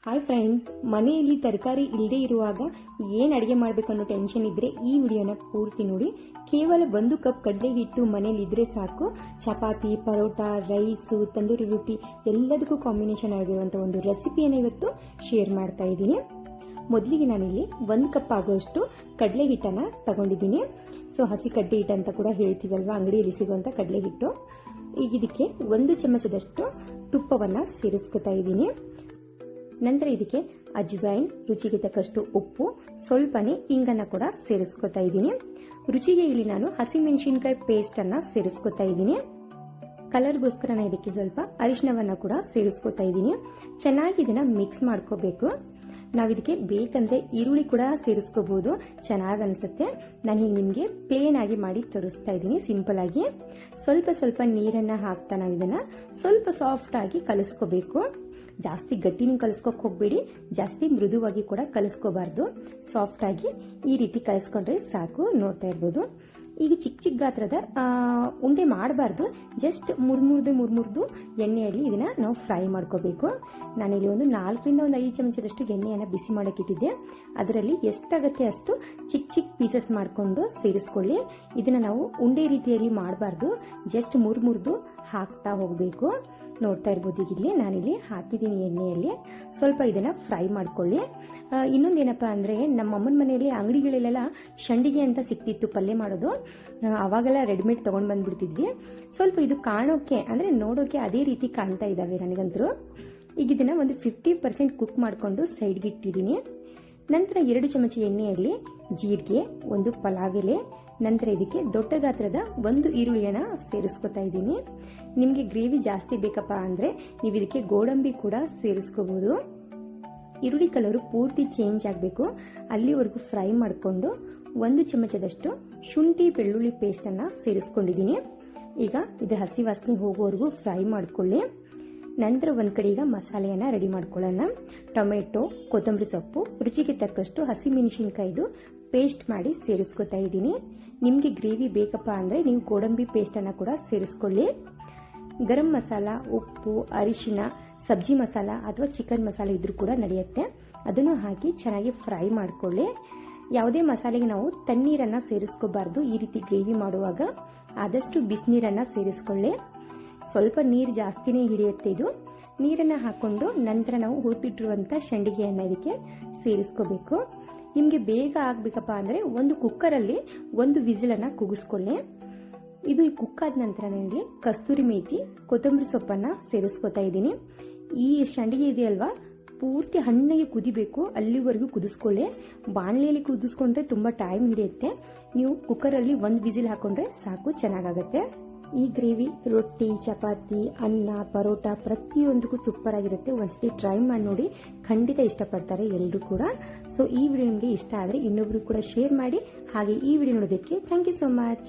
Hi friends, ಮನೆಯಲ್ಲಿ ತರಕಾರಿ ಇಲ್ಲದೆ ಇರುವಾಗ ಏನು ಅಡುಗೆ ಮಾಡಬೇಕು ಅನ್ನೋ ಟೆನ್ಷನ್ ಇದ್ರೆ ಈ ವಿಡಿಯೋನ ಪೂರ್ತಿ ನೋಡಿ. ಕೇವಲ 1 ಕಪ್ ಕಡಲೆ ಹಿಟ್ಟು ಮನೇಲಿ ಇದ್ರೆ ಸಾಕು. ಚಪಾತಿ, ಪರೋಟ, ರೈಸು, ತಂದೂರಿ ರೊಟ್ಟಿ ಎಲ್ಲದಕ್ಕೂ ಕಾಂಬಿನೇಷನ್ ಆಗಿರುವಂಥ ಒಂದು ರೆಸಿಪಿಯನ್ನು ಇವತ್ತು ಶೇರ್ ಮಾಡ್ತಾ ಇದ್ದೀನಿ. ಮೊದಲಿಗೆ ನಾನಿಲ್ಲಿ 1 ಕಪ್ ಆಗುವಷ್ಟು ಕಡಲೆ ಹಿಟ್ಟನ್ನು ತಗೊಂಡಿದ್ದೀನಿ. ಸೊ ಹಸಿ ಕಡಲೆ ಹಿಟ್ಟು ಅಂತ ಕೂಡ ಹೇಳ್ತೀವಲ್ವಾ, ಅಂಗಡಿಯಲ್ಲಿ ಸಿಗುವಂಥ ಕಡಲೆ ಹಿಟ್ಟು. ಈಗ ಇದಕ್ಕೆ 1 ಚಮಚದಷ್ಟು ತುಪ್ಪವನ್ನು ಸೇರಿಸ್ಕೊತಾ ಇದ್ದೀನಿ. ನಂತರ ಇದಕ್ಕೆ ಅಜ್ವೈನ್, ರುಚಿಗೆ ತಕ್ಕಷ್ಟು ಉಪ್ಪು, ಸ್ವಲ್ಪನೇ ಇಂಗನ್ನ ಕೂಡ ಸೇರಿಸ್ಕೊತಾ ಇದ್ದೀನಿ. ರುಚಿಗೆ ಇಲ್ಲಿ ನಾನು ಹಸಿಮೆಣಸಿನಕಾಯಿ ಪೇಸ್ಟ್ ಅನ್ನ ಸೇರಿಸ್ಕೊತಾ ಇದ್ದೀನಿ. ಕಲರ್ಗೋಸ್ಕರ ನಾನು ಇದಕ್ಕೆ ಸ್ವಲ್ಪ ಅರಿಶಿನವನ್ನ ಕೂಡ ಸೇರಿಸ್ಕೊತಾ ಇದ್ದೀನಿ. ಚೆನ್ನಾಗಿ ಇದನ್ನ ಮಿಕ್ಸ್ ಮಾಡ್ಕೋಬೇಕು. ನಾವು ಇದಕ್ಕೆ ಬೇಕಂದ್ರೆ ಈರುಳ್ಳಿ ಕೂಡ ಸೇರಿಸ್ಕೋಬಹುದು, ಚೆನ್ನಾಗಿ ಅನ್ಸುತ್ತೆ. ನಾನು ಈಗ ನಿಮಗೆ ಪ್ಲೇನ್ ಆಗಿ ಮಾಡಿ ತೋರಿಸ್ತಾ ಇದ್ದೀನಿ, ಸಿಂಪಲ್ ಆಗಿ. ಸ್ವಲ್ಪ ಸ್ವಲ್ಪ ನೀರನ್ನ ಹಾಕ್ತಾ ನಾವು ಇದನ್ನ ಸ್ವಲ್ಪ ಸಾಫ್ಟ್ ಆಗಿ ಕಲಿಸ್ಕೋಬೇಕು. ಜಾಸ್ತಿ ಗಟ್ಟಿನೂ ಕಲಿಸ್ಕೋಕ್ ಹೋಗ್ಬೇಡಿ, ಜಾಸ್ತಿ ಮೃದುವಾಗಿ ಕೂಡ ಕಲಿಸ್ಕೋಬಾರ್ದು. ಸಾಫ್ಟ್ ಆಗಿ ಈ ರೀತಿ ಕಲಿಸ್ಕೊಂಡ್ರೆ ಸಾಕು. ನೋಡ್ತಾ ಇರ್ಬೋದು. ಈಗ ಚಿಕ್ಕ ಚಿಕ್ಕ ಗಾತ್ರದ ಉಂಡೆ ಮಾಡಬಾರ್ದು, ಜಸ್ಟ್ ಮುರ್ಮುರ್ದು ಎಣ್ಣೆಯಲ್ಲಿ ಇದನ್ನ ನಾವು ಫ್ರೈ ಮಾಡ್ಕೋಬೇಕು. ನಾನಿಲ್ಲಿ ಒಂದು 4 ರಿಂದ 5 ಚಮಚದಷ್ಟು ಎಣ್ಣೆಯನ್ನು ಬಿಸಿ ಮಾಡಕ್ಕೆ ಇಟ್ಟಿದ್ದೆ. ಅದರಲ್ಲಿ ಎಷ್ಟಾಗತ್ತೆ ಅಷ್ಟು ಚಿಕ್ಕ ಚಿಕ್ಕ ಪೀಸಸ್ ಮಾಡಿಕೊಂಡು ಸೇರಿಸ್ಕೊಳ್ಳಿ. ಇದನ್ನ ನಾವು ಉಂಡೆ ರೀತಿಯಲ್ಲಿ ಮಾಡಬಾರ್ದು, ಜಸ್ಟ್ ಮುರ್ಮುರ್ದು ಹಾಕ್ತಾ ಹೋಗಬೇಕು. ನೋಡ್ತಾ ಇರ್ಬೋದು. ಈಗ ಇಲ್ಲಿ ನಾನಿಲ್ಲಿ ಹಾಕಿದ್ದೀನಿ ಎಣ್ಣೆಯಲ್ಲಿ. ಸ್ವಲ್ಪ ಇದನ್ನ ಫ್ರೈ ಮಾಡ್ಕೊಳ್ಳಿ. ಇನ್ನೊಂದೇನಪ್ಪ ಅಂದ್ರೆ, ನಮ್ಮ ಅಮ್ಮನ ಮನೆಯಲ್ಲಿ ಅಂಗಡಿಗಳಲ್ಲೆಲ್ಲ ಶಂಡಿಗೆ ಅಂತ ಸಿಕ್ತಿತ್ತು ಪಲ್ಯ ಮಾಡೋದು. ಅವಾಗೆಲ್ಲ ರೆಡಿಮೇಡ್ ತಗೊಂಡ್ ಬಂದ್ಬಿಡ್ತಿದ್ವಿ. ಸ್ವಲ್ಪ ಇದು ಕಾಣೋಕೆ ಅಂದ್ರೆ ನೋಡೋಕೆ ಅದೇ ರೀತಿ ಕಾಣ್ತಾ ಇದಾವೆ ನನಗಂತರೂ. ಈಗ ಇದನ್ನ ಒಂದು 50% ಕುಕ್ ಮಾಡ್ಕೊಂಡು ಸೈಡ್ಗೆ ಇಟ್ಟಿದ್ದೀನಿ. ನಂತರ 2 ಚಮಚ ಎಣ್ಣೆಯಲ್ಲಿ ಜೀರಿಗೆ, 1 ಪಲಾವ್ ಎಲೆ, ನಂತರ ಇದಕ್ಕೆ ದೊಡ್ಡ ಗಾತ್ರದ 1 ಈರುಳ್ಳಿಯನ್ನ ಸೇರಿಸ್ಕೊತಾ ಇದ್ದೀನಿ. ನಿಮ್ಗೆ ಗ್ರೇವಿ ಜಾಸ್ತಿ ಬೇಕಪ್ಪ ಅಂದ್ರೆ ನೀವು ಇದಕ್ಕೆ ಗೋಡಂಬಿ ಕೂಡ ಸೇರಿಸ್ಕೋಬಹುದು. ಈರುಳ್ಳಿ ಕಲರ್ ಪೂರ್ತಿ ಚೇಂಜ್ ಆಗಬೇಕು, ಅಲ್ಲಿವರೆಗೂ ಫ್ರೈ ಮಾಡಿಕೊಂಡು 1 ಚಮಚದಷ್ಟು ಶುಂಠಿ ಬೆಳ್ಳುಳ್ಳಿ ಪೇಸ್ಟ್ ಅನ್ನ ಸೇರಿಸ್ಕೊಂಡಿದ್ದೀನಿ. ಈಗ ಇದರ ಹಸಿ ವಾಸನೆ ಹೋಗೋವರೆಗೂ ಫ್ರೈ ಮಾಡ್ಕೊಳ್ಳಿ. ನಂತರ ಒಂದ್ ಕಡೆ ಈಗ ಮಸಾಲೆಯನ್ನ ರೆಡಿ ಮಾಡ್ಕೊಳ್ಳೋಣ. ಟೊಮೆಟೊ, ಕೊತ್ತಂಬರಿ ಸೊಪ್ಪು, ರುಚಿಗೆ ತಕ್ಕಷ್ಟು ಹಸಿಮೆಣಸಿನಕಾಯಿದು ಪೇಸ್ಟ್ ಮಾಡಿ ಸೇರಿಸ್ಕೊತಾ ಇದ್ದೀನಿ. ನಿಮ್ಗೆ ಗ್ರೇವಿ ಬೇಕಪ್ಪ ಅಂದ್ರೆ ನೀವು ಗೋಡಂಬಿ ಪೇಸ್ಟ್ ಅನ್ನ ಕೂಡ ಸೇರಿಸ್ಕೊಳ್ಳಿ. ಗರಂ ಮಸಾಲ, ಉಪ್ಪು, ಅರಿಶಿನ, ಸಬ್ಜಿ ಮಸಾಲ ಅಥವಾ ಚಿಕನ್ ಮಸಾಲೆ ಇದ್ರೂ ಕೂಡ ನಡೆಯುತ್ತೆ. ಅದನ್ನು ಹಾಕಿ ಚೆನ್ನಾಗಿ ಫ್ರೈ ಮಾಡ್ಕೊಳ್ಳಿ. ಯಾವುದೇ ಮಸಾಲೆಗೆ ನಾವು ತಣ್ಣೀರನ್ನ ಸೇರಿಸ್ಕೋಬಾರ್ದು. ಈ ರೀತಿ ಗ್ರೇವಿ ಮಾಡುವಾಗ ಆದಷ್ಟು ಬಿಸಿನೀರನ್ನ ಸೇರಿಸ್ಕೊಳ್ಳಿ. ಸ್ವಲ್ಪ ನೀರು ಜಾಸ್ತಿನೇ ಹಿಡಿಯುತ್ತೆ ಇದು. ನೀರನ್ನ ಹಾಕೊಂಡು ನಂತರ ನಾವು ಹುರಿದಿಟ್ಟಿರುವಂತ ಶಂಡಿಗೆಯನ್ನ ಇದಕ್ಕೆ ಸೇರಿಸ್ಕೋಬೇಕು. ನಿಮ್ಗೆ ಬೇಗ ಆಗ್ಬೇಕಪ್ಪ ಅಂದ್ರೆ ಒಂದು ಕುಕ್ಕರಲ್ಲಿ 1 ವಿಸಿಲನ್ನ ಕೂಗಿಸ್ಕೊಳ್ಳಿ. ಇದು ಕುಕ್ ಆದ ನಂತರ ನನಗೆ ಕಸ್ತೂರಿ ಮೇಥಿ, ಕೊತ್ತಂಬರಿ ಸೊಪ್ಪನ್ನ ಸೇರಿಸ್ಕೊತಾ ಇದ್ದೀನಿ. ಈ ಶಂಡಿಗೆ ಇದೆಯಲ್ವಾ, ಪೂರ್ತಿ ಹಣ್ಣಗೆ ಕುದಿಬೇಕು, ಅಲ್ಲಿವರೆಗೂ ಕುದಿಸ್ಕೊಳ್ಳಿ. ಬಾಣಲೆಯಲ್ಲಿ ಕುದಿಸ್ಕೊಂಡ್ರೆ ತುಂಬಾ ಟೈಮ್ ಹಿಡಿಯುತ್ತೆ. ನೀವು ಕುಕ್ಕರಲ್ಲಿ 1 ವಿಸಿಲ್ ಹಾಕೊಂಡ್ರೆ ಸಾಕು, ಚೆನ್ನಾಗಾಗತ್ತೆ. ಈ ಗ್ರೇವಿ ರೊಟ್ಟಿ, ಚಪಾತಿ, ಅನ್ನ, ಪರೋಟ ಪ್ರತಿಯೊಂದಕ್ಕೂ ಸೂಪರ್ ಆಗಿರುತ್ತೆ. ಒಂದ್ಸತಿ ಟ್ರೈ ಮಾಡಿ ನೋಡಿ, ಖಂಡಿತ ಇಷ್ಟಪಡ್ತಾರೆ ಎಲ್ಲರೂ ಕೂಡ. ಸೊ ಈ ವಿಡಿಯೋ ನಿಮಗೆ ಇಷ್ಟ ಆದರೆ ಇನ್ನೊಬ್ರು ಕೂಡ ಶೇರ್ ಮಾಡಿ. ಹಾಗೆ ಈ ವಿಡಿಯೋ ನೋಡೋದಕ್ಕೆ ಥ್ಯಾಂಕ್ ಯು ಸೋ ಮಚ್.